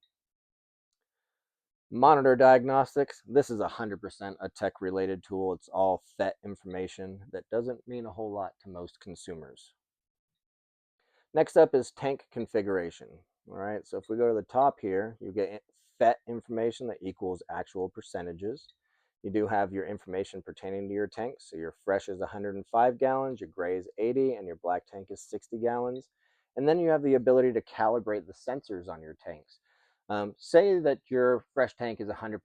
Monitor diagnostics. This is 100% a tech-related tool. It's all FET information that doesn't mean a whole lot to most consumers. Next up is tank configuration. All right, so if we go to the top here, you get FET information that equals actual percentages. You do have your information pertaining to your tanks. So your fresh is 105 gallons, your gray is 80, and your black tank is 60 gallons. And then you have the ability to calibrate the sensors on your tanks. Say that your fresh tank is 100%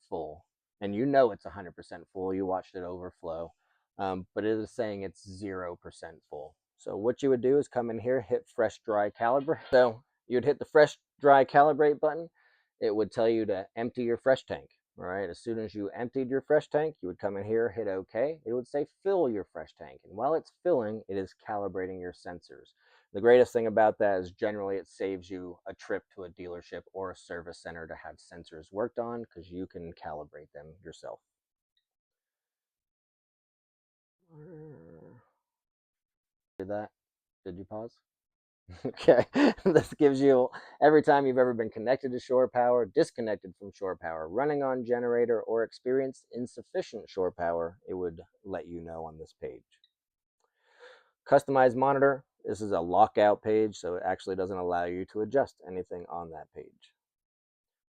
full, and you know it's 100% full. You watched it overflow, but it is saying it's 0% full. So what you would do is come in here, hit fresh dry calibrate. So you'd hit the fresh dry calibrate button. It would tell you to empty your fresh tank. All right, as soon as you emptied your fresh tank, you would come in here, hit OK. It would say fill your fresh tank. And while it's filling, it is calibrating your sensors. The greatest thing about that is generally it saves you a trip to a dealership or a service center to have sensors worked on because you can calibrate them yourself. Did that? Did you pause? Okay, this gives you every time you've ever been connected to shore power, disconnected from shore power, running on generator, or experienced insufficient shore power, it would let you know on this page. Customize monitor. This is a lockout page, so it actually doesn't allow you to adjust anything on that page.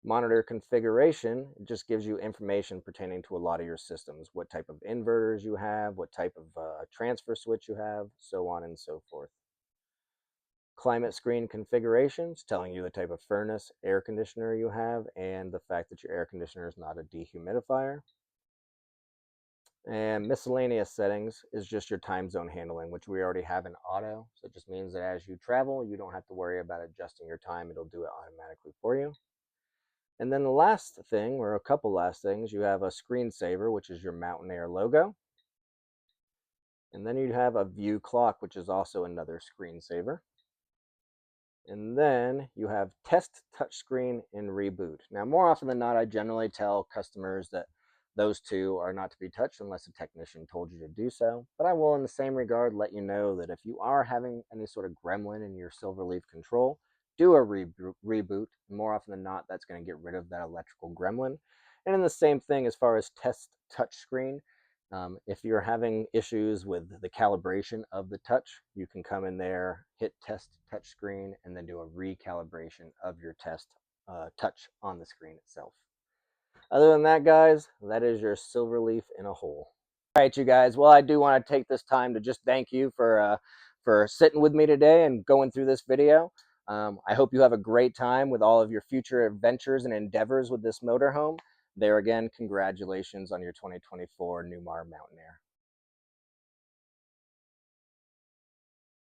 Monitor configuration just gives you information pertaining to a lot of your systems, what type of inverters you have, what type of transfer switch you have, so on and so forth. Climate screen configurations telling you the type of furnace, air conditioner you have, and the fact that your air conditioner is not a dehumidifier. And miscellaneous settings is just your time zone handling, which we already have in auto. So it just means that as you travel, you don't have to worry about adjusting your time. It'll do it automatically for you. And then the last thing, or a couple last things, you have a screensaver, which is your Mountain Aire logo. And then you have a view clock, which is also another screensaver. And then you have test touchscreen and reboot. Now, more often than not, I generally tell customers that those two are not to be touched unless a technician told you to do so. But I will, in the same regard, let you know that if you are having any sort of gremlin in your Silverleaf control, do a reboot. More often than not, that's going to get rid of that electrical gremlin. And then the same thing as far as test touchscreen. If you're having issues with the calibration of the touch, you can come in there, hit test touchscreen, and then do a recalibration of your test touch on the screen itself. Other than that, guys, that is your Silverleaf in a whole. All right, you guys. Well, I do want to take this time to just thank you for sitting with me today and going through this video. I hope you have a great time with all of your future adventures and endeavors with this motorhome. There again, congratulations on your 2024 Newmar Mountain Aire.